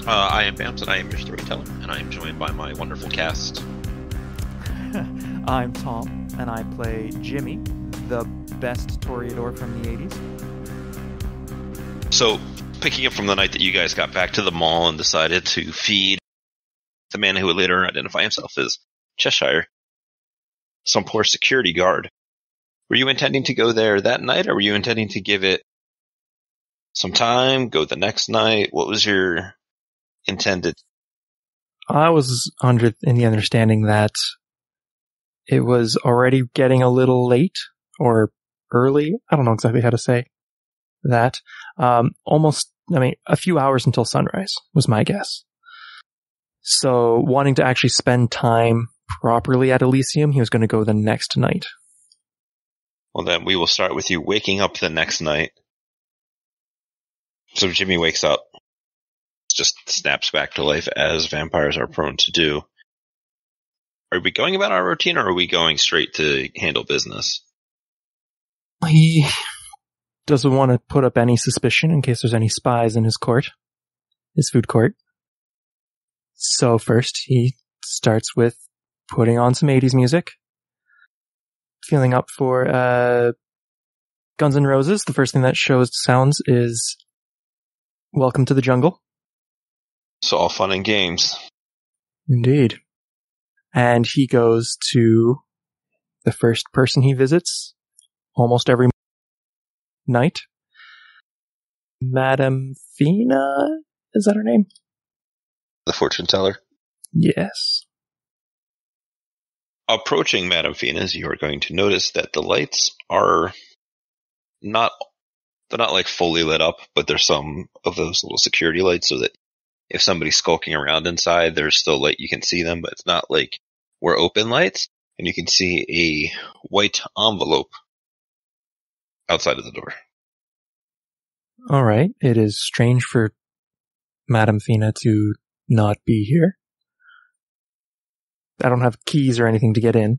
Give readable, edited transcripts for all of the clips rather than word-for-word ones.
I am Bams, and I am your storyteller, and I am joined by my wonderful cast. I'm Tom, and I play Jimmy, the best Toreador from the 80s. So, picking up from the night that you guys got back to the mall and decided to feed the man who would later identify himself as Cheshire, some poor security guard, were you intending to go there that night, or were you intending to give it some time, go the next night? What was your intended? I was in the understanding that it was already getting a little late or early. I don't know exactly how to say that. A few hours until sunrise was my guess. So wanting to actually spend time properly at Elysium, he was going to go the next night. Well, then we will start with you waking up the next night. So Jimmy wakes up, just snaps back to life as vampires are prone to do. Are we going about our routine, or are we going straight to handle business? He doesn't want to put up any suspicion in case there's any spies in his food court. So first he starts with putting on some 80s music. Feeling up for Guns N' Roses. The first thing that sounds is Welcome to the Jungle. So all fun and games. Indeed. And he goes to the first person he visits almost every night. Madame Fina? Is that her name? The fortune teller? Yes. Approaching Madame Fina's, you are going to notice that the lights are they're not like fully lit up, but there's some of those little security lights so that if somebody's skulking around inside, there's still light, you can see them, but it's not like we're open lights, and you can see a white envelope outside of the door. All right. It is strange for Madame Fina to not be here. I don't have keys or anything to get in.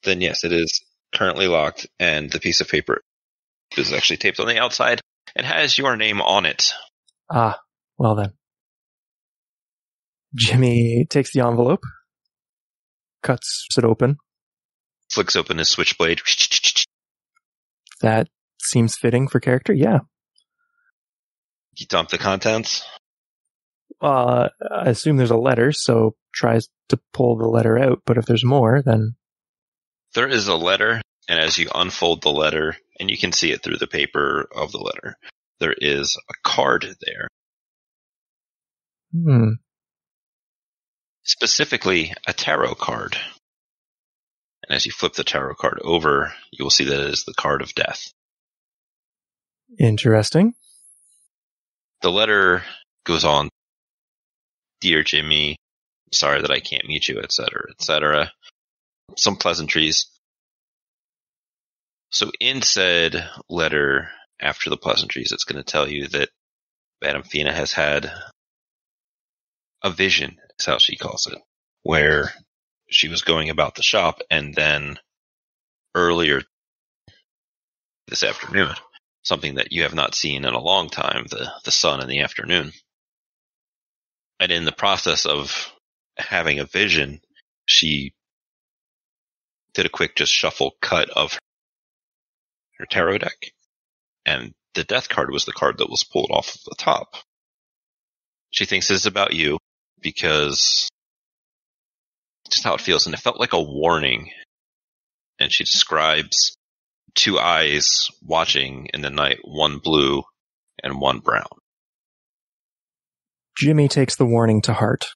Then yes, it is currently locked, and the piece of paper is actually taped on the outside and has your name on it. Ah, well then. Jimmy takes the envelope, cuts it open. Flicks open his switchblade. That seems fitting for character, yeah. You dump the contents. I assume there's a letter, so tries to pull the letter out, but if there's more, then... There is a letter, and as you unfold the letter, and you can see it through the paper of the letter, there is a card there. Specifically, a tarot card. And as you flip the tarot card over, you will see that it is the card of death. Interesting. The letter goes on, "Dear Jimmy, sorry that I can't meet you, etc., etc." Some pleasantries. So in said letter, after the pleasantries, it's going to tell you that Madame Fina has had a vision, is how she calls it, where she was going about the shop, and then earlier this afternoon, something that you have not seen in a long time, the sun in the afternoon. And in the process of having a vision, she did a quick just shuffle cut of her tarot deck, and the death card was the card that was pulled off of the top. She thinks it's about you because just how it feels, and it felt like a warning. And she describes two eyes watching in the night, one blue and one brown. Jimmy takes the warning to heart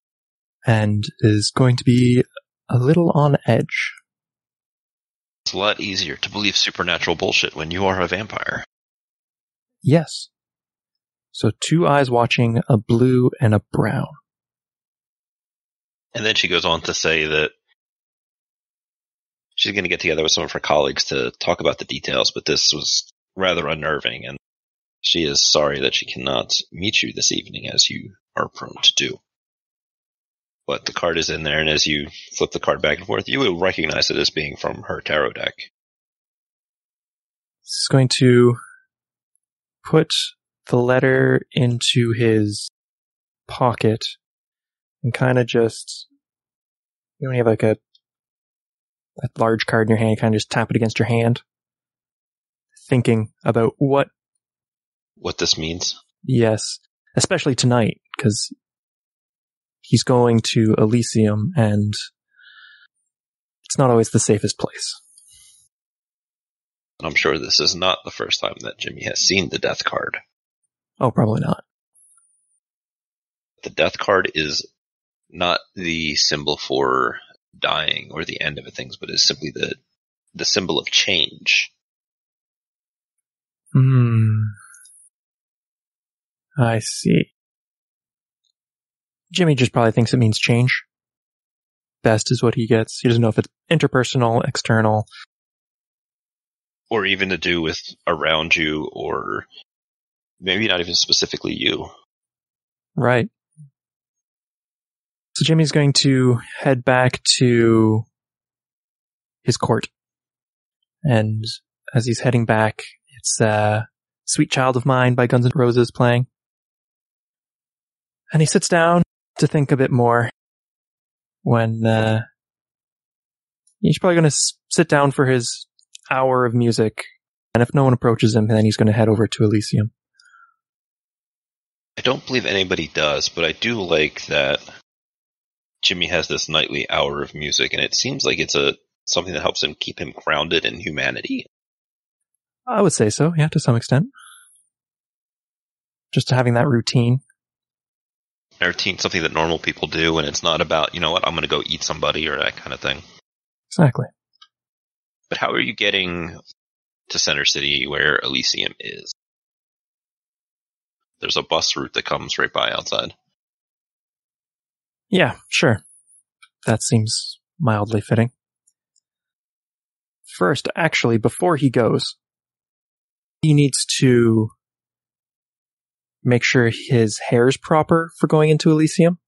and is going to be a little on edge. It's a lot easier to believe supernatural bullshit when you are a vampire. Yes. So two eyes watching, a blue and a brown. And then she goes on to say that she's going to get together with some of her colleagues to talk about the details, but this was rather unnerving, and she is sorry that she cannot meet you this evening as you are prone to do. But the card is in there, and as you flip the card back and forth, you will recognize it as being from her tarot deck. This is going to put the letter into his pocket and kind of just, you have like a large card in your hand, you kind of just tap it against your hand, thinking about what this means. Yes, especially tonight, because he's going to Elysium, and it's not always the safest place. And I'm sure this is not the first time that Jimmy has seen the death card. Oh, probably not. The death card is not the symbol for dying or the end of things, but is simply the symbol of change. I see. Jimmy just probably thinks it means change. Best is what he gets. He doesn't know if it's interpersonal, external. Or even to do with around you, or maybe not even specifically you. Right. So Jimmy's going to head back to his court. And as he's heading back, it's Sweet Child of Mine by Guns N' Roses playing. And he sits down to think a bit more when he's probably going to sit down for his hour of music. And if no one approaches him, then he's going to head over to Elysium. I don't believe anybody does, but I do like that Jimmy has this nightly hour of music, and it seems like it's something that helps him keep him grounded in humanity. I would say so, yeah, to some extent. Just having that routine. Routine, something that normal people do, and it's not about, you know what, I'm going to go eat somebody or that kind of thing. Exactly. But how are you getting to Center City where Elysium is? There's a bus route that comes right by outside. Yeah, sure. That seems mildly fitting. First, actually, before he goes, he needs to make sure his hair's proper for going into Elysium.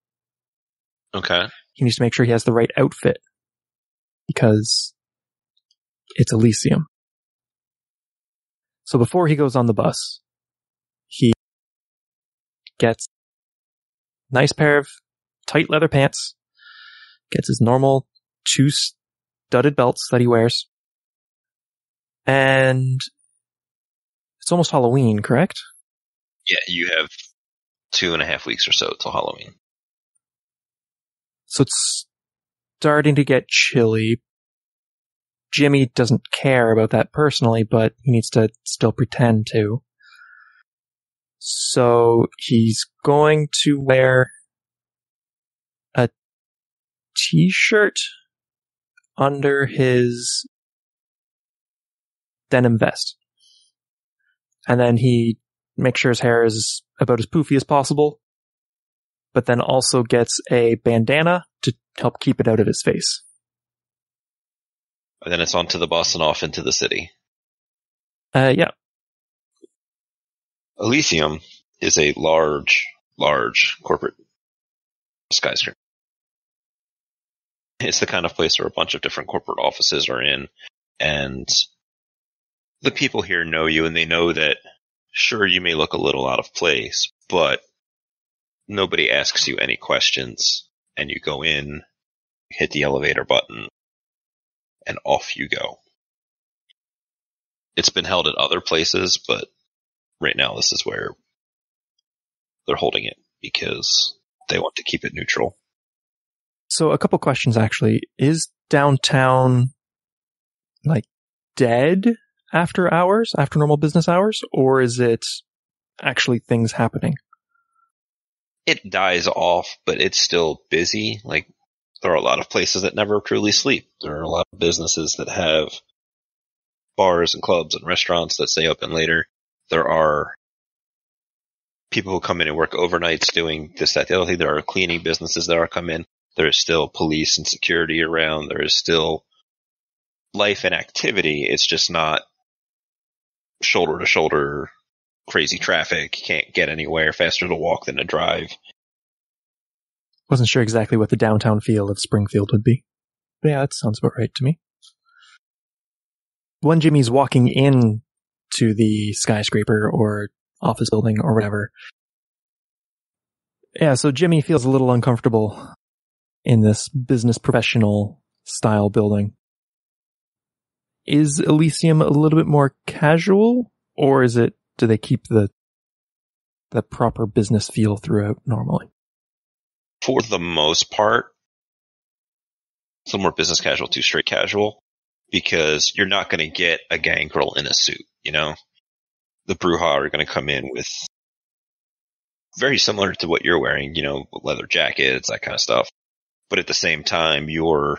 Okay. He needs to make sure he has the right outfit, because it's Elysium. So before he goes on the bus, he gets a nice pair of tight leather pants, gets his normal 2 studded belts that he wears, and it's almost Halloween, correct? Yeah, you have 2.5 weeks or so till Halloween. So it's starting to get chilly. Jimmy doesn't care about that personally, but he needs to still pretend to. So he's going to wear a t-shirt under his denim vest. And then he makes sure his hair is about as poofy as possible, but then also gets a bandana to help keep it out of his face. And then it's onto the bus and off into the city. Yeah. Elysium is a large corporate skyscraper. It's the kind of place where a bunch of different corporate offices are in, and the people here know you, and they know that, sure, you may look a little out of place, but nobody asks you any questions, and you go in, hit the elevator button, and off you go. It's been held at other places, but right now this is where they're holding it, because they want to keep it neutral. So a couple questions, actually. Is downtown, dead after hours, after normal business hours, or is it actually things happening? It dies off, but it's still busy. There are a lot of places that never truly sleep. There are a lot of businesses that have bars and clubs and restaurants that stay open later. There are people who come in and work overnights doing this, that, the other thing. There are cleaning businesses that are come in. There is still police and security around. There is still life and activity. It's just not shoulder to shoulder crazy traffic. You can't get anywhere. Faster to walk than to drive. Wasn't sure exactly what the downtown feel of Springfield would be. But yeah, that sounds about right to me. When Jimmy's walking in to the skyscraper or office building or whatever. Yeah, so Jimmy feels a little uncomfortable in this business professional style building. Is Elysium a little bit more casual, or do they keep the proper business feel throughout normally? For the most part, it's a little more business casual to straight casual, because you're not going to get a gangrel in a suit, you know? The Brujah are going to come in with very similar to what you're wearing, you know, leather jackets, that kind of stuff. But at the same time, your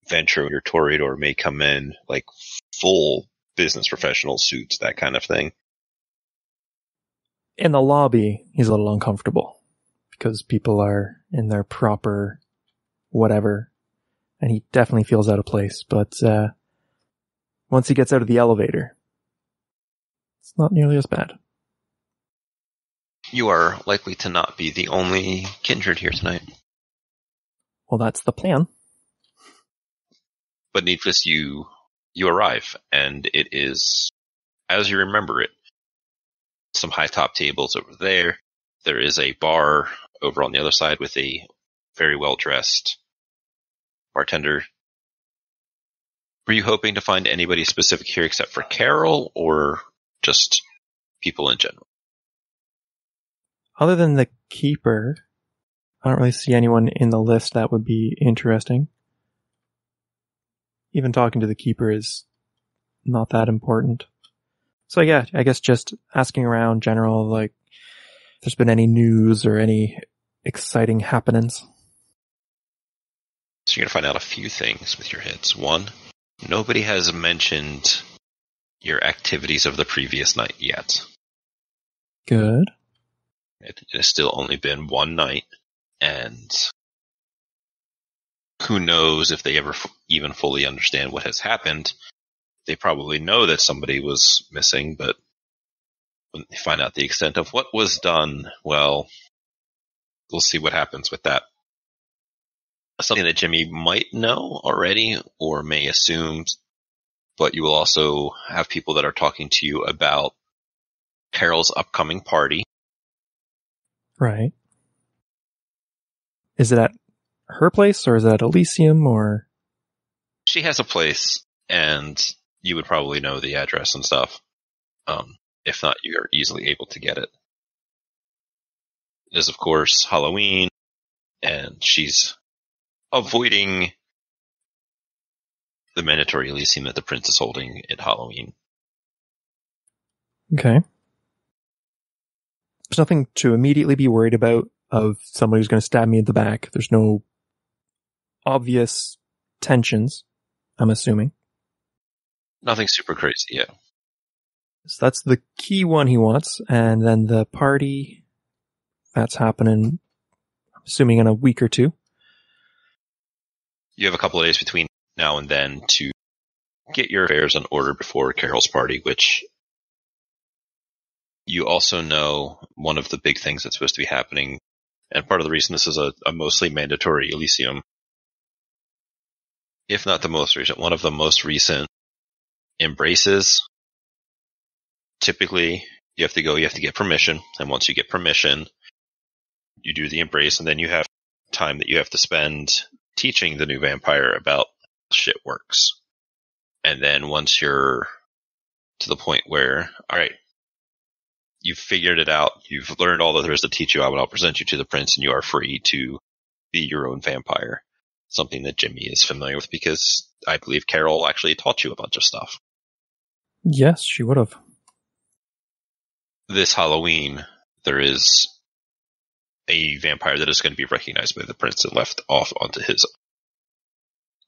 Venture, your Toreador may come in like full business professional suits, that kind of thing. In the lobby, he's a little uncomfortable because people are in their proper whatever, and he definitely feels out of place. But once he gets out of the elevator, it's not nearly as bad. You are likely to not be the only kindred here tonight. Well, that's the plan. But needless, you arrive, and it is as you remember it. Some high top tables over there. There is a bar over on the other side with a very well dressed bartender. Were you hoping to find anybody specific here except for Carol, or just people in general? Other than the keeper, I don't really see anyone in the list that would be interesting. Even talking to the keeper is not that important. So yeah, I guess just asking around general, like, if there's been any news or any exciting happenings. So you're going to find out a few things with your hits. One, nobody has mentioned your activities of the previous night yet. Good. It has still only been one night, and who knows if they ever even fully understand what has happened. They probably know that somebody was missing, but when they find out the extent of what was done, well, we'll see what happens with that. Something that Jimmy might know already or may assume, but you will also have people that are talking to you about Carol's upcoming party. Right. Is it at her place, or is it at Elysium, or? She has a place, and you would probably know the address and stuff. If not, you are easily able to get it. It is, of course, Halloween, and she's avoiding the mandatory Elysium that the prince is holding at Halloween. Okay. There's nothing to immediately be worried about of somebody who's going to stab me in the back. There's no obvious tensions, I'm assuming. Nothing super crazy yet. So that's the key one he wants. And then the party, that's happening, I'm assuming, in a week or two. You have a couple of days between now and then to get your affairs in order before Carol's party, which you also know one of the big things that's supposed to be happening, and part of the reason this is a mostly mandatory Elysium, if not the most recent, one of the most recent embraces. Typically, you have to get permission, and once you get permission, you do the embrace, and then you have time that you have to spend teaching the new vampire about how shit works. And then once you're to the point where, all right, you've figured it out, you've learned all that there is to teach you, I'll present you to the prince, and you are free to be your own vampire. Something that Jimmy is familiar with, because I believe Carol actually taught you a bunch of stuff. Yes, she would have. This Halloween, there is a vampire that is going to be recognized by the prince and left off onto his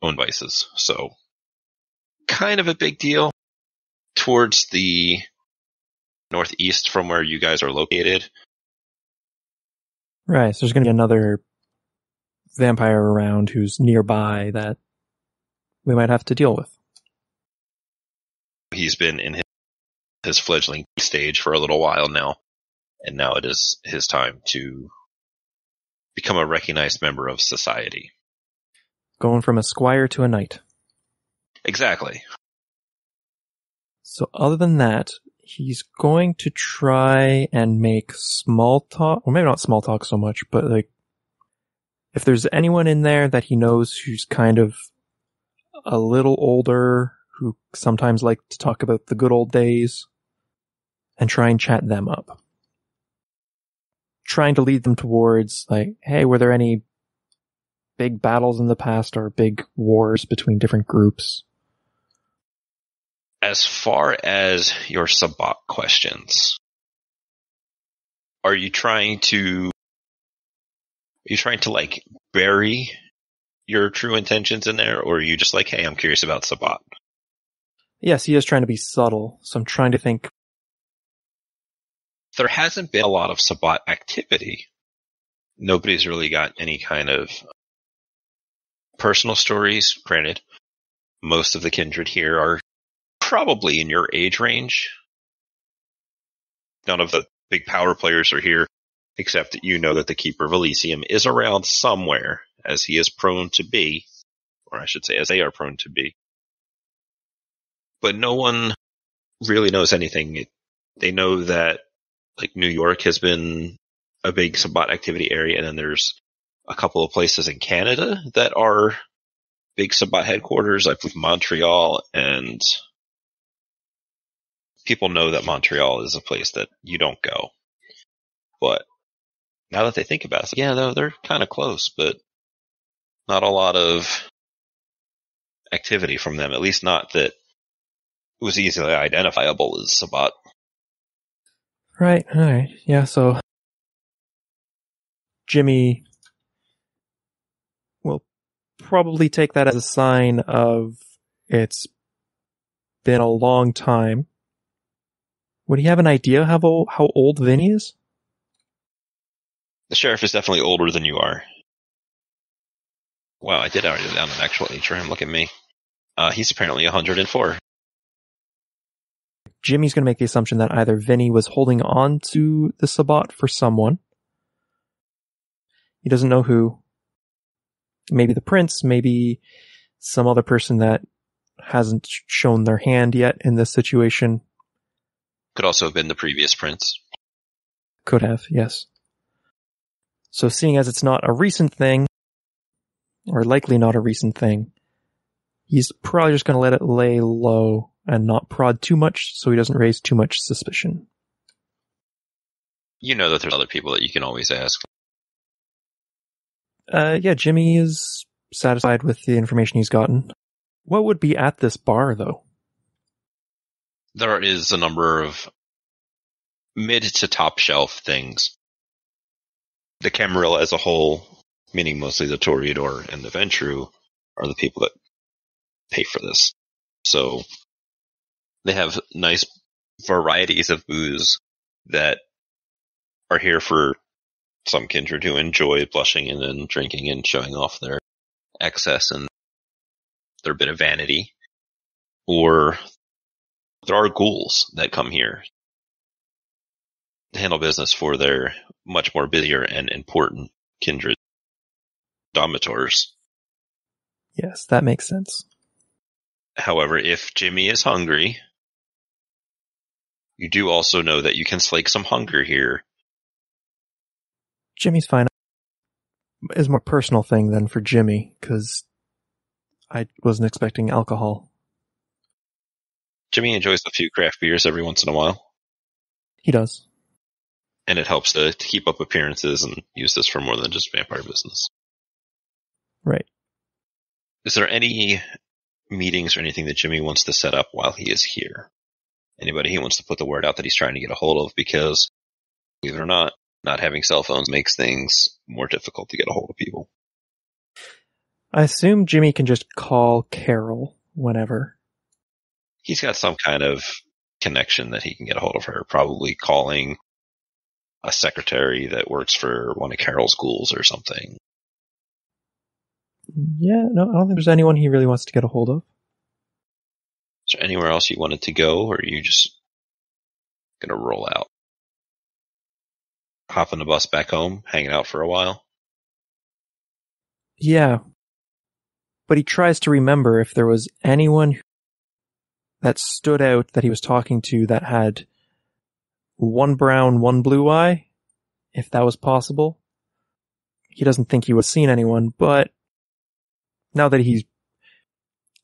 own vices. So, kind of a big deal. Towards the northeast from where you guys are located. Right, so there's going to be another vampire around who's nearby that we might have to deal with. He's been in his fledgling stage for a little while now, and now it is his time to become a recognized member of society. Going from a squire to a knight. Exactly. So other than that, He's going to try and make small talk, well, maybe not small talk so much, but like, if there's anyone in there that he knows who's kind of a little older, who sometimes like to talk about the good old days, and try and chat them up. Trying to lead them towards, like, hey, were there any big battles in the past or big wars between different groups? As far as your Sabbat questions, are you trying to like bury your true intentions in there, or are you just like, hey, I'm curious about Sabbat? Yes, he is trying to be subtle, so I'm trying to think. There hasn't been a lot of Sabbat activity. Nobody's really got any kind of personal stories. Granted, most of the kindred here are probably in your age range. None of the big power players are here, except that you know that the Keeper of Elysium is around somewhere, as he is prone to be, or I should say, as they are prone to be. But no one really knows anything. They know that, like, New York has been a big Sabbat activity area, and then there's a couple of places in Canada that are big Sabbat headquarters. I believe Montreal, and people know that Montreal is a place that you don't go. But now that they think about it, it's like, yeah, they're kind of close, but not a lot of activity from them, at least not that was easily identifiable as Sabbat. Right, alright, yeah, so Jimmy will probably take that as a sign of it's been a long time. Would he have an idea how old Vinny is? The sheriff is definitely older than you are. Wow, I did write it down in actual age for him. Look at me. He's apparently 104. Jimmy's going to make the assumption that either Vinny was holding on to the Sabbat for someone. He doesn't know who. Maybe the prince, maybe some other person that hasn't shown their hand yet in this situation. Could also have been the previous prince. Could have, yes. So seeing as it's not a recent thing, or likely not a recent thing, he's probably just going to let it lay low and not prod too much so he doesn't raise too much suspicion. You know that there's other people that you can always ask. Yeah, Jimmy is satisfied with the information he's gotten. What would be at this bar, though? There is a number of mid to top shelf things. The Camarilla as a whole, meaning mostly the Toreador and the Ventru, are the people that pay for this. So they have nice varieties of booze that are here for some kindred who enjoy blushing and then drinking and showing off their excess and their bit of vanity. Or there are ghouls that come here to handle business for their much more busier and important kindred domitors. Yes, that makes sense. However, if Jimmy is hungry, you do also know that you can slake some hunger here. Jimmy's fine. It's a more personal thing than for Jimmy, because I wasn't expecting alcohol. Jimmy enjoys a few craft beers every once in a while. He does. And it helps to keep up appearances and use this for more than just vampire business. Right. Is there any meetings or anything that Jimmy wants to set up while he is here? Anybody he wants to put the word out that he's trying to get a hold of? Because, believe it or not having cell phones makes things more difficult to get a hold of people. I assume Jimmy can just call Carol whenever. He's got some kind of connection that he can get a hold of her, probably calling a secretary that works for one of Carol's ghouls or something. Yeah, no, I don't think there's anyone he really wants to get a hold of. Is there anywhere else you wanted to go, or are you just going to roll out? Hop on the bus back home, hanging out for a while? Yeah. But he tries to remember if there was anyone that stood out that he was talking to that had one brown, one blue eye, if that was possible. He doesn't think he was seeing anyone, but now that he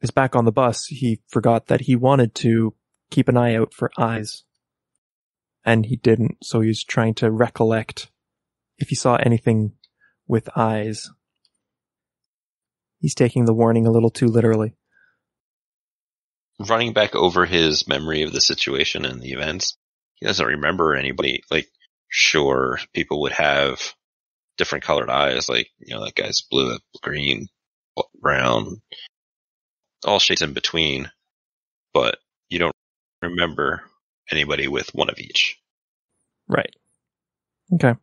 is back on the bus, he forgot that he wanted to keep an eye out for eyes. And he didn't, so he's trying to recollect if he saw anything with eyes. He's taking the warning a little too literally. Running back over his memory of the situation and the events, he doesn't remember anybody. Like, sure, people would have different colored eyes, like, that guy's blue, green, brown, all shades in between, but you don't remember anybody with one of each. Right. Okay.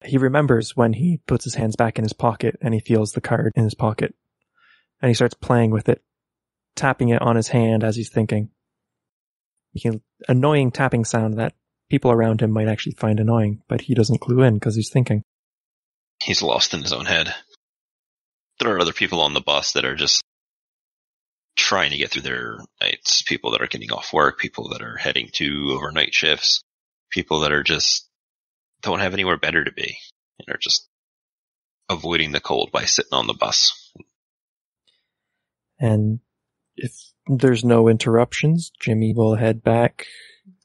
He remembers when he puts his hands back in his pocket and he feels the card in his pocket. And he starts playing with it, tapping it on his hand as he's thinking. An annoying tapping sound that people around him might actually find annoying, but he doesn't clue in because he's thinking. He's lost in his own head. There are other people on the bus that are just trying to get through their nights, people that are getting off work, people that are heading to overnight shifts, people that are just don't have anywhere better to be and are just avoiding the cold by sitting on the bus. And if there's no interruptions, Jimmy will head back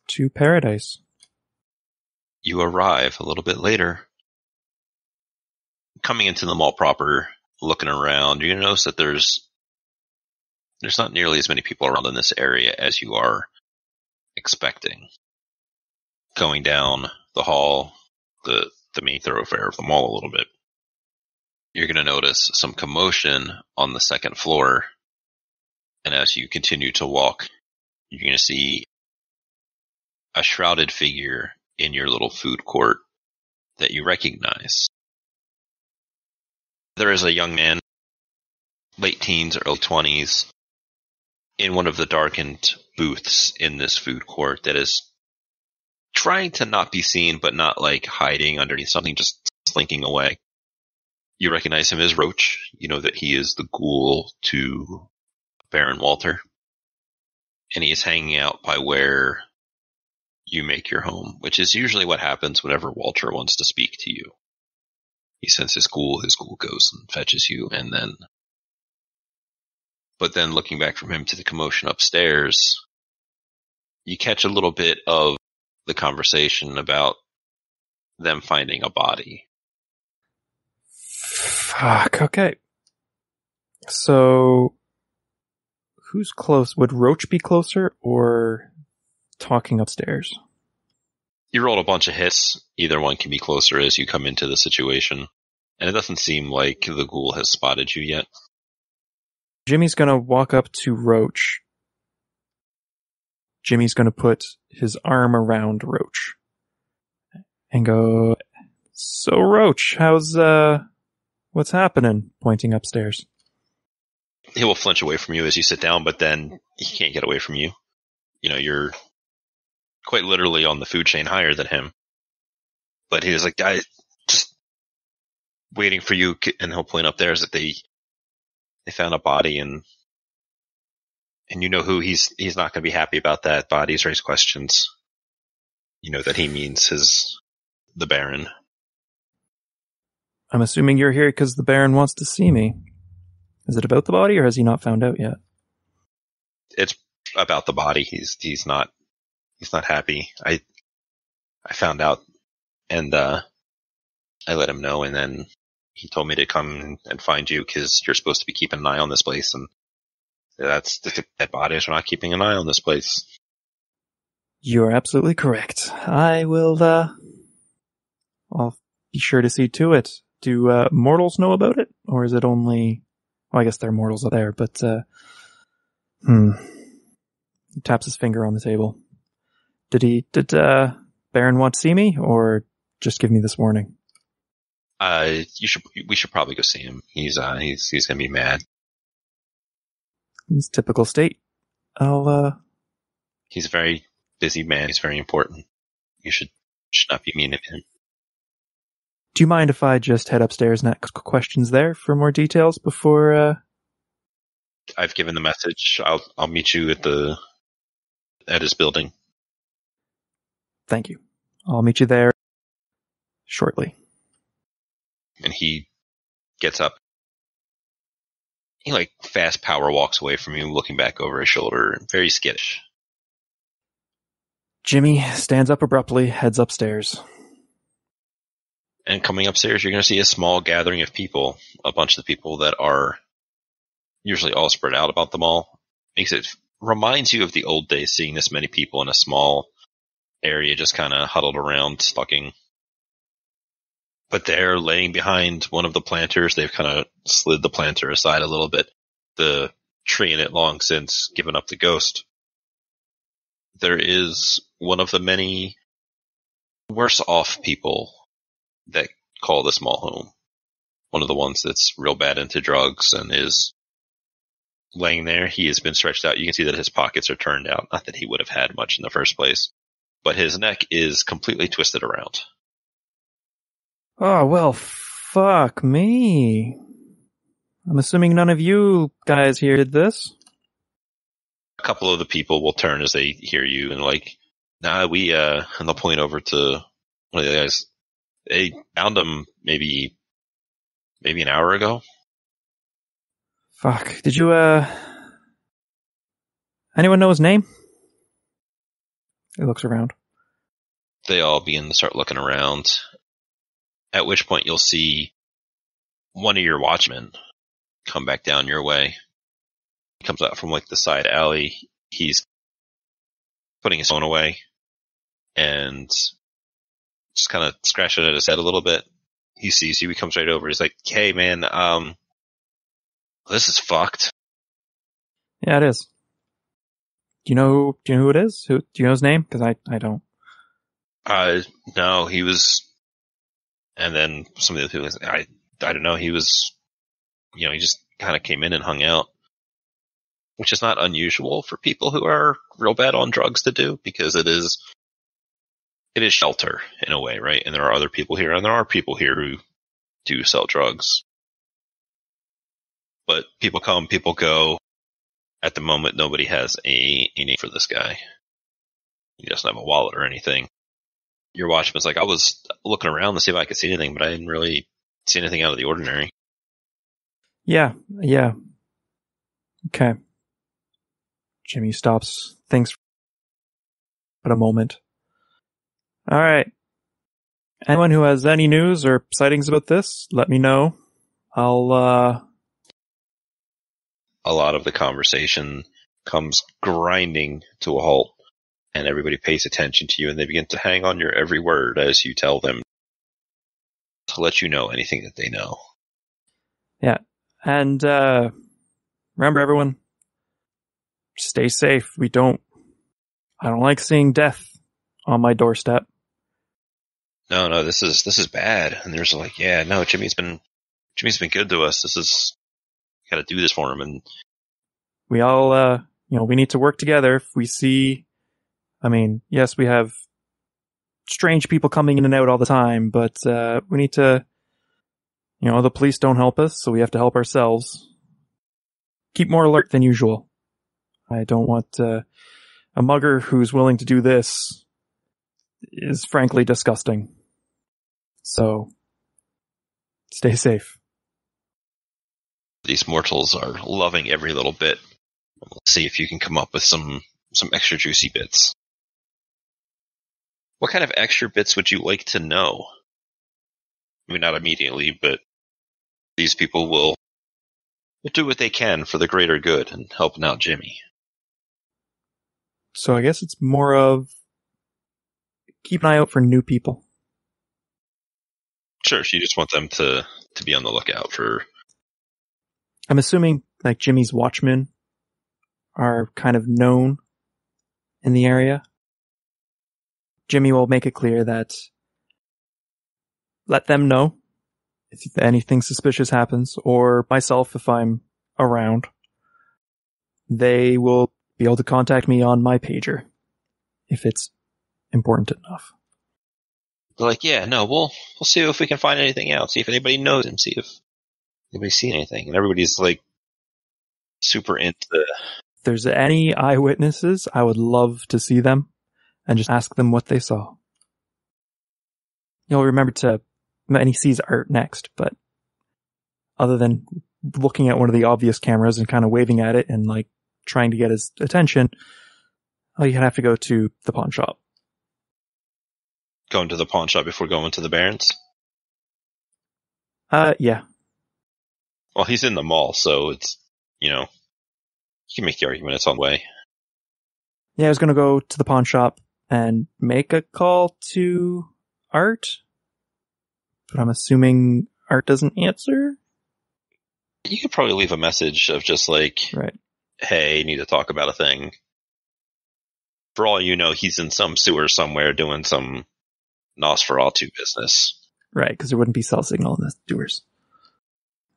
to Paradise. You arrive a little bit later. Coming into the mall proper, looking around, you notice that there's not nearly as many people around in this area as you are expecting. Going down the hall, the main thoroughfare of the mall a little bit, you're going to notice some commotion on the second floor. And as you continue to walk, you're going to see a shrouded figure in your little food court that you recognize. There is a young man, late teens, early 20s, in one of the darkened booths in this food court that is trying to not be seen, but not like hiding underneath something, just slinking away. You recognize him as Roach. You know that he is the ghoul to Baron Walter. And he is hanging out by where you make your home, which is usually what happens whenever Walter wants to speak to you. He sends his ghoul goes and fetches you, but then looking back from him to the commotion upstairs, you catch a little bit of the conversation about them finding a body. Fuck, okay. So, who's close? Would Roach be closer or talking upstairs? You rolled a bunch of hits. Either one can be closer as you come into the situation. And it doesn't seem like the ghoul has spotted you yet. Jimmy's gonna walk up to Roach. Jimmy's gonna put his arm around Roach. And go, "So Roach, how's, what's happening?" Pointing upstairs. He will flinch away from you as you sit down, but then he can't get away from you. You're quite literally on the food chain higher than him. But he was like, "Guys, just waiting for you," and he'll point up there is that they found a body, and you know who he's not going to be happy about that. Bodies raise questions. You know that he means the Baron. I'm assuming you're here because the Baron wants to see me. Is it about the body, or has he not found out yet? It's about the body. He's not happy. I found out, and I let him know, and then he told me to come and find you because you're supposed to be keeping an eye on this place, and that's the dead bodies. We're not keeping an eye on this place. You're absolutely correct. I will, I'll be sure to see to it. Do, mortals know about it? Or is it only, well, I guess there are mortals out there, but, He taps his finger on the table. Did Baron want to see me, or just give me this warning? We should probably go see him. He's gonna be mad. It's typical state. He's a very busy man. He's very important. You should not be mean to him. Do you mind if I just head upstairs and ask questions there for more details before, I've given the message. I'll meet you at his building. Thank you. I'll meet you there shortly. And he gets up. He fast power walks away from you, looking back over his shoulder, very skittish. Jimmy stands up abruptly, heads upstairs. And coming upstairs, you're going to see a small gathering of people, a bunch of the people that are usually all spread out about the mall. Reminds you of the old days, seeing this many people in a small area just kind of huddled around talking. But they're laying behind one of the planters. They've kind of slid the planter aside a little bit. The tree in it long since given up the ghost. There is one of the many worse off people that call this mall home. One of the ones that's real bad into drugs and is laying there. He has been stretched out. You can see that his pockets are turned out. Not that he would have had much in the first place. But his neck is completely twisted around. Oh, well, fuck me. I'm assuming none of you guys here did this. A couple of the people will turn as they hear you and and they'll point over to one of the guys. They found him maybe an hour ago. Fuck. Did you, anyone know his name? He looks around. They all begin to start looking around. At which point you'll see one of your watchmen come back down your way. He comes out from the side alley. He's putting his phone away and just kind of scratching at his head a little bit. He sees you. He comes right over. He's like, "Hey, man, this is fucked." Yeah, it is. Do you know who it is? Do you know his name? Because I don't. No, he was. And then some of the people, I don't know. He was, he just kind of came in and hung out, which is not unusual for people who are real bad on drugs to do, because it is shelter in a way, right? And there are other people here, and there are people here who do sell drugs. But people come, people go. At the moment, nobody has a name for this guy. He doesn't have a wallet or anything. Your watchman's like, I was looking around to see if I could see anything, but I didn't really see anything out of the ordinary. Yeah. Okay. Jimmy stops, thinks for a moment. All right. Anyone who has any news or sightings about this, let me know. A lot of the conversation comes grinding to a halt, and everybody pays attention to you, and they begin to hang on your every word as you tell them to let you know anything that they know. Yeah. And remember, everyone, stay safe. I don't like seeing death on my doorstep. No, this is bad. And there's Jimmy's been good to us. Got to do this for him. And we all, we need to work together. If we see, yes, we have strange people coming in and out all the time, but we need to, the police don't help us, so we have to help ourselves. Keep more alert than usual. I don't want a mugger who's willing to do this is frankly disgusting. So, stay safe. These mortals are loving every little bit. Let's see if you can come up with some extra juicy bits. What kind of extra bits would you like to know? Not immediately, but these people will do what they can for the greater good and helping out Jimmy. So I guess it's more of keep an eye out for new people. Sure, so you just want them to be on the lookout for... I'm assuming Jimmy's watchmen are kind of known in the area. Jimmy will make it clear that let them know if anything suspicious happens, or myself if I'm around. They will be able to contact me on my pager if it's important enough. They're we'll see if we can find anything out, see if anybody knows him, see if anybody's seen anything. And everybody's super into... If there's any eyewitnesses, I would love to see them and just ask them what they saw. He'll remember to, and he sees Art next, but other than looking at one of the obvious cameras and kind of waving at it and like trying to get his attention, you'd have to go to the pawn shop. Going to the pawn shop before going to the Barrens? Yeah. Well, he's in the mall, so it's, you can make the argument it's on the way. Yeah, I was going to go to the pawn shop and make a call to Art, but I'm assuming Art doesn't answer? You could probably leave a message of just like, right. Hey, need to talk about a thing. For all you know, he's in some sewer somewhere doing some Nosferatu business. Right, because there wouldn't be cell signal in the sewers.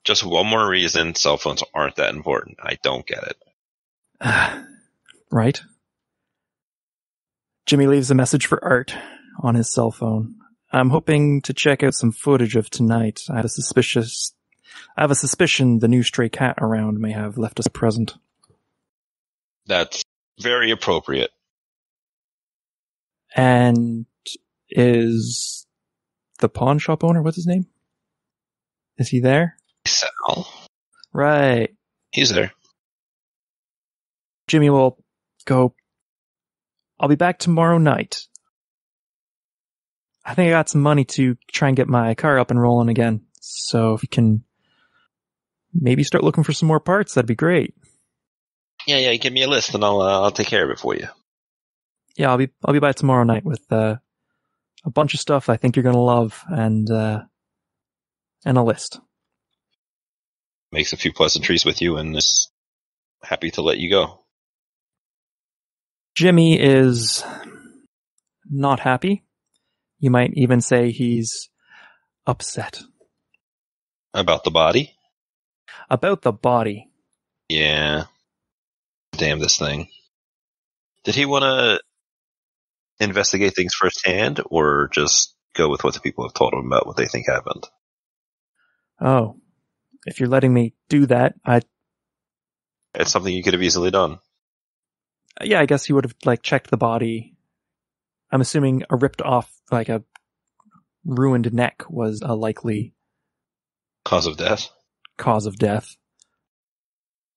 Just one more reason cell phones aren't that important. I don't get it. Right. Jimmy leaves a message for Art on his cell phone. I'm hoping to check out some footage of tonight. I have a suspicion the new stray cat around may have left us a present. That's very appropriate. And is the pawn shop owner, what's his name? Is he there? Sal. Right. He's there. Jimmy will go, I'll be back tomorrow night. I think I got some money to try and get my car up and rolling again. So if you can maybe start looking for some more parts, that'd be great. Yeah, give me a list and I'll take care of it for you. Yeah, I'll be by tomorrow night with a bunch of stuff I think you're gonna love and a list. Makes a few pleasantries with you and is happy to let you go. Jimmy is not happy. You might even say he's upset. About the body? About the body. Yeah. Damn this thing. Did he want to investigate things firsthand or just go with what the people have told him about what they think happened? Oh. If you're letting me do that, It's something you could have easily done. Yeah, I guess he would have checked the body. I'm assuming a ripped off, a ruined neck was a likely Cause of death? Cause of death.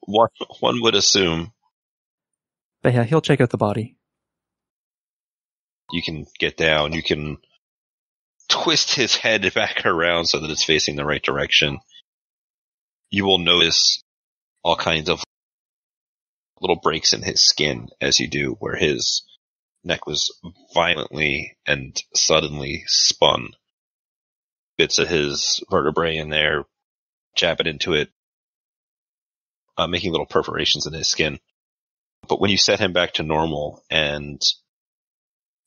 One would assume. But yeah, he'll check out the body. You can get down, you can twist his head back around so that it's facing the right direction. You will notice all kinds of little breaks in his skin as you do, where his neck was violently and suddenly spun. Bits of his vertebrae in there, jabbing into it, making little perforations in his skin. But when you set him back to normal and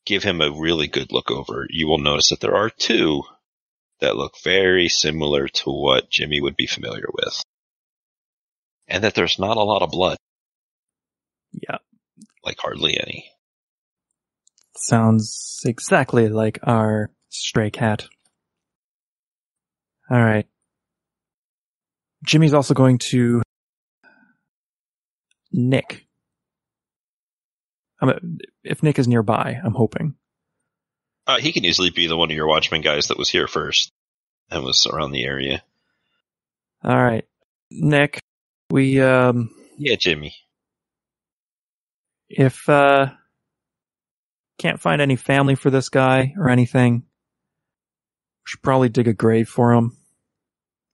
give him a really good look over, you will notice that there are two that look very similar to what Jimmy would be familiar with. And that there's not a lot of blood. Yeah. Like hardly any. Sounds exactly like our stray cat. Alright. Jimmy's also going to Nick. If Nick is nearby, I'm hoping. He can easily be the one of your Watchmen guys that was here first and was around the area. Alright. Nick, we, Yeah, Jimmy. If, can't find any family for this guy or anything, we should probably dig a grave for him.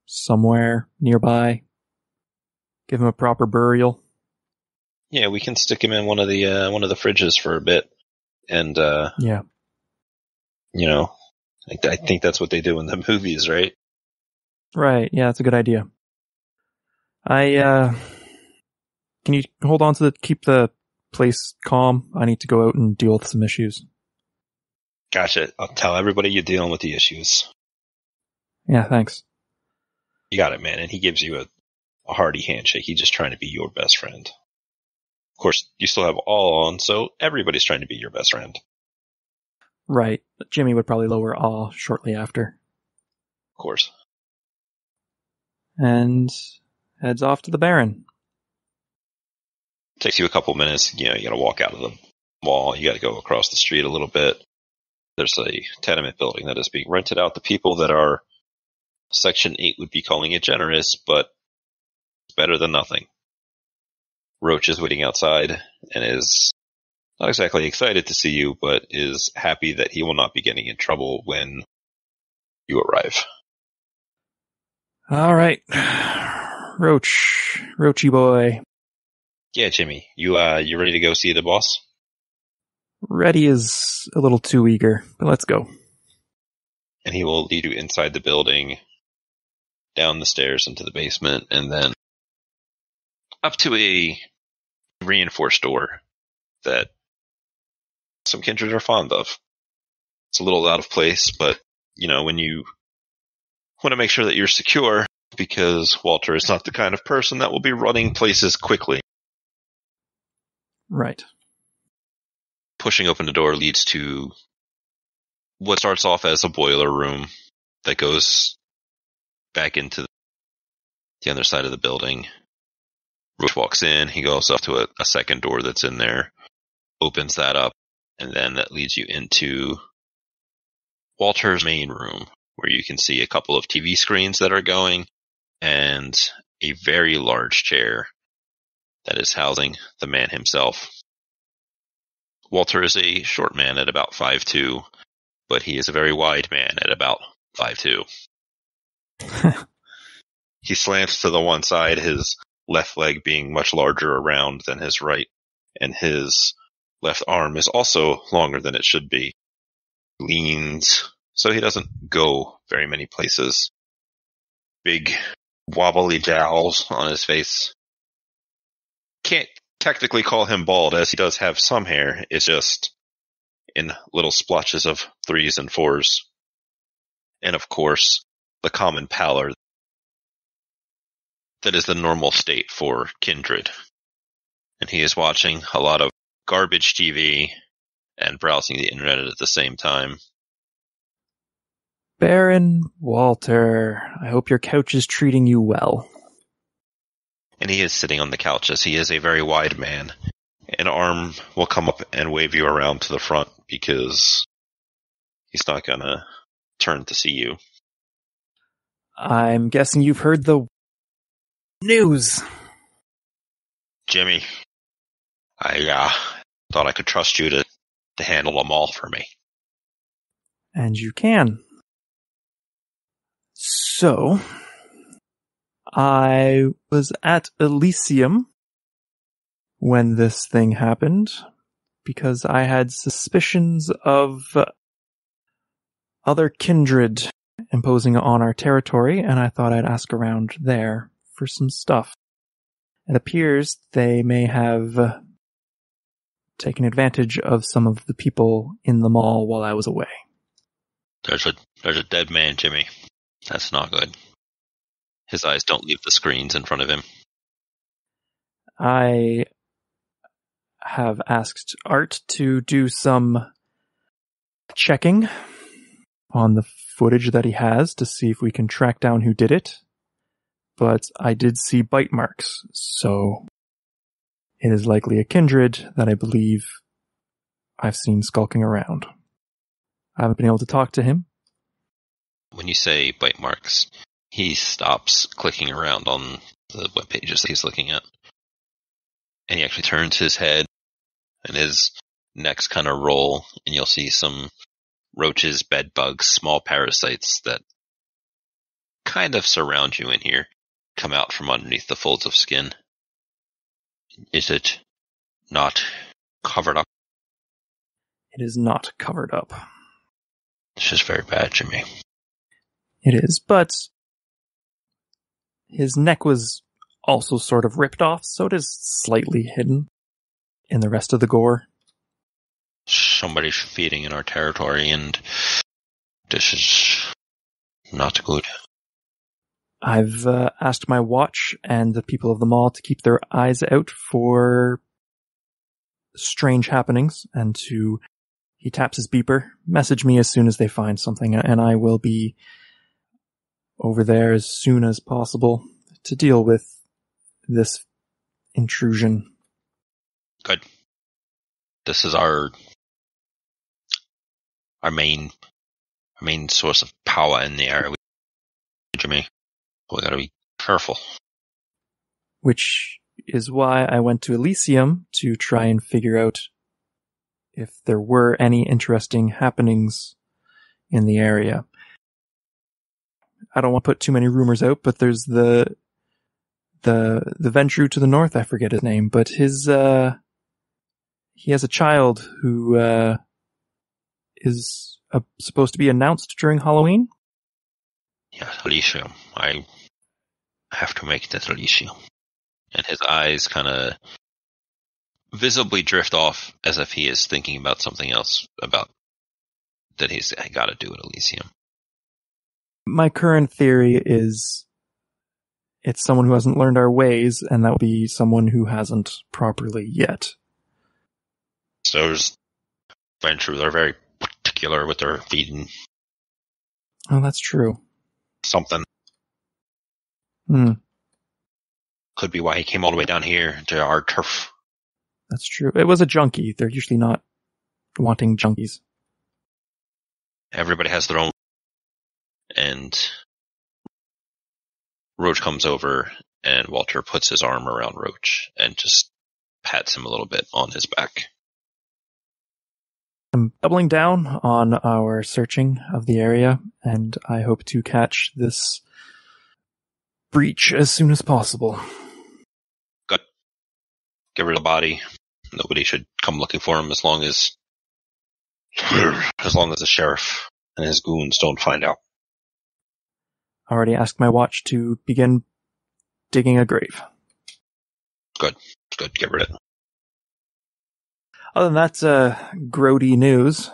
Somewhere nearby. Give him a proper burial. Yeah, we can stick him in one of the fridges for a bit. And, yeah. I think that's what they do in the movies, right? Right, yeah, that's a good idea. Can you hold on to keep the place calm? I need to go out and deal with some issues. Gotcha. I'll tell everybody you're dealing with the issues. Yeah, thanks. You got it, man. And he gives you a hearty handshake. He's just trying to be your best friend. Of course, you still have all on, so everybody's trying to be your best friend. Right. Jimmy would probably lower awe shortly after. Of course. And heads off to the Baron. Takes you a couple minutes. You gotta walk out of the mall. You gotta go across the street a little bit. There's a tenement building that is being rented out to people that are, Section 8 would be calling it generous, but it's better than nothing. Roach is waiting outside and is not exactly excited to see you, but is happy that he will not be getting in trouble when you arrive. All right. Roachy boy. Yeah, Jimmy, you ready to go see the boss? Ready is a little too eager, but let's go. And he will lead you inside the building, down the stairs into the basement, and then up to a reinforced door that some kindred are fond of. It's a little out of place, but, when you want to make sure that you're secure, because Walter is not the kind of person that will be running places quickly. Right. Pushing open the door leads to what starts off as a boiler room that goes back into the other side of the building. Roach walks in, he goes up to a second door that's in there, opens that up, and then that leads you into Walter's main room, where you can see a couple of TV screens that are going, and a very large chair that is housing the man himself. Walter is a short man at about 5'2", but he is a very wide man at about 5'2". He slants to the one side, his left leg being much larger around than his right, and his left arm is also longer than it should be. Leans, so he doesn't go very many places. Big, wobbly jowls on his face. Can't technically call him bald, as he does have some hair. It's just in little splotches of 3s and 4s. And of course, the common pallor that is the normal state for kindred. And he is watching a lot of garbage TV and browsing the internet at the same time. Baron Walter, I hope your couch is treating you well. And he is sitting on the couch, as he is a very wide man. An arm will come up and wave you around to the front, because he's not gonna turn to see you. I'm guessing you've heard the news. Jimmy, I thought I could trust you to handle them all for me. And you can. So, I was at Elysium when this thing happened, because I had suspicions of other kindred imposing on our territory, and I thought I'd ask around there for some stuff. It appears they may have taken advantage of some of the people in the mall while I was away. There's a dead man, Jimmy. That's not good. His eyes don't leave the screens in front of him. I have asked Art to do some checking on the footage that he has to see if we can track down who did it. But I did see bite marks, so it is likely a kindred that I believe I've seen skulking around. I haven't been able to talk to him. When you say bite marks, he stops clicking around on the web pages that he's looking at. And he actually turns his head, and his neck's kind of roll, and you'll see some roaches, bed bugs, small parasites that kind of surround you in here, come out from underneath the folds of skin. Is it not covered up? It is not covered up. This is very bad, Jimmy. It is, but his neck was also sort of ripped off, so it is slightly hidden in the rest of the gore. Somebody's feeding in our territory, and this is not good. I've asked my watch and the people of the mall to keep their eyes out for strange happenings, and he taps his beeper, message me as soon as they find something, and I will be over there as soon as possible to deal with this intrusion. Good. This is our our main source of power in the area. Jimmy, we gotta be careful. Which is why I went to Elysium to try and figure out if there were any interesting happenings in the area. I don't want to put too many rumors out, but there's the Ventru to the north, I forget his name, but he has a child who is supposed to be announced during Halloween. Yeah, Elysium. I have to make that Elysium. And his eyes kind of visibly drift off as if he is thinking about something else about that he's got to do at Elysium. My current theory is it's someone who hasn't learned our ways, and that would be someone who hasn't properly yet. So there's Ventru, they're very particular with their feeding. Oh, that's true. Something. Could be why he came all the way down here to our turf. That's true. It was a junkie. They're usually not wanting junkies. Everybody has their own. And Roach comes over, and Walter puts his arm around Roach and just pats him a little bit on his back. I'm doubling down on our searching of the area, and I hope to catch this breach as soon as possible. Good. Get rid of the body. Nobody should come looking for him as long as the sheriff and his goons don't find out. I already asked my watch to begin digging a grave. Good. Get rid of it. Other than that, grody news.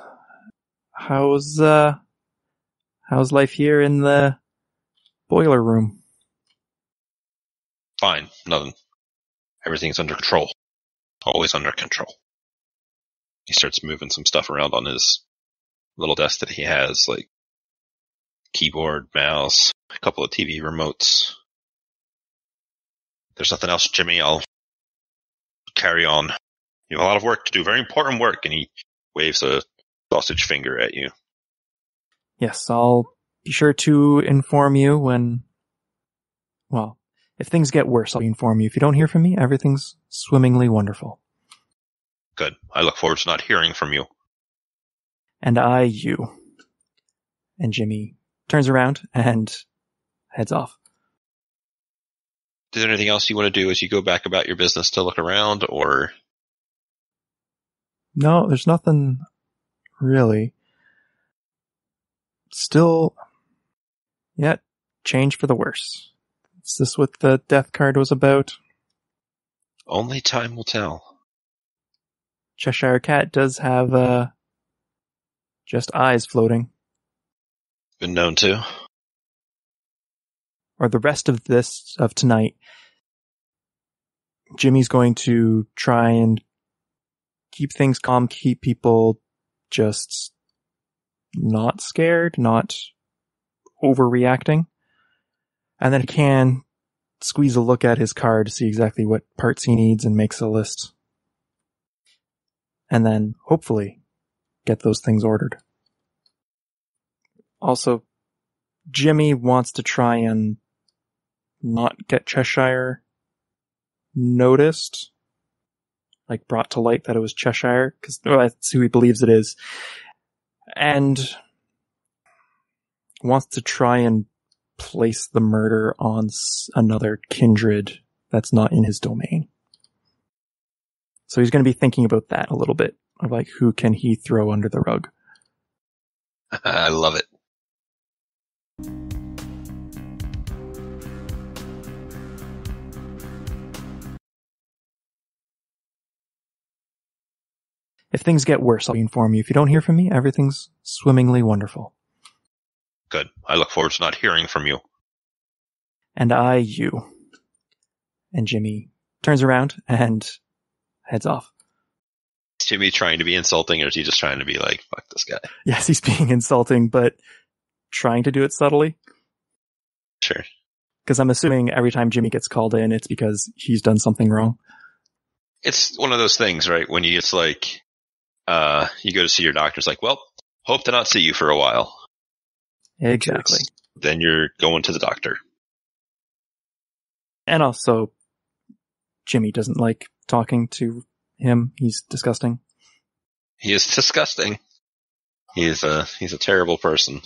How's life here in the boiler room? Fine. Nothing. Everything's under control. Always under control. He starts moving some stuff around on his little desk that he has, like keyboard, mouse, a couple of TV remotes. There's nothing else, Jimmy. I'll carry on. You have a lot of work to do, very important work, and he waves a sausage finger at you. Yes, I'll be sure to inform you when... Well, if things get worse, I'll inform you. If you don't hear from me, everything's swimmingly wonderful. Good. I look forward to not hearing from you. And I, you. And Jimmy turns around and heads off. Is there anything else you want to do as you go back about your business to look around, or... No, there's nothing really. Still, yet, change for the worse. Is this what the death card was about? Only time will tell. Cheshire Cat does have, just eyes floating. Been known to. Or the rest of tonight, Jimmy's going to try and keep things calm, keep people just not scared, not overreacting. And then he can squeeze a look at his card to see exactly what parts he needs and makes a list. And then, hopefully, get those things ordered. Also, Jimmy wants to try and not get Cheshire noticed, like brought to light that it was Cheshire, because that's who he believes it is, and wants to try and place the murder on another kindred that's not in his domain. So he's going to be thinking about that a little bit, of like, who can he throw under the rug? I love it. If things get worse, I'll inform you. If you don't hear from me, everything's swimmingly wonderful. Good. I look forward to not hearing from you. And I, you. And Jimmy turns around and heads off. Is Jimmy trying to be insulting, or is he just trying to be like, fuck this guy? Yes, he's being insulting, but trying to do it subtly. Sure. Because I'm assuming every time Jimmy gets called in, it's because he's done something wrong. It's one of those things, right? When it's like, you go to see your doctor, it's like, well, hope to not see you for a while. Exactly. Then you're going to the doctor. And also, Jimmy doesn't like talking to him. He's disgusting. He is disgusting. He's a terrible person.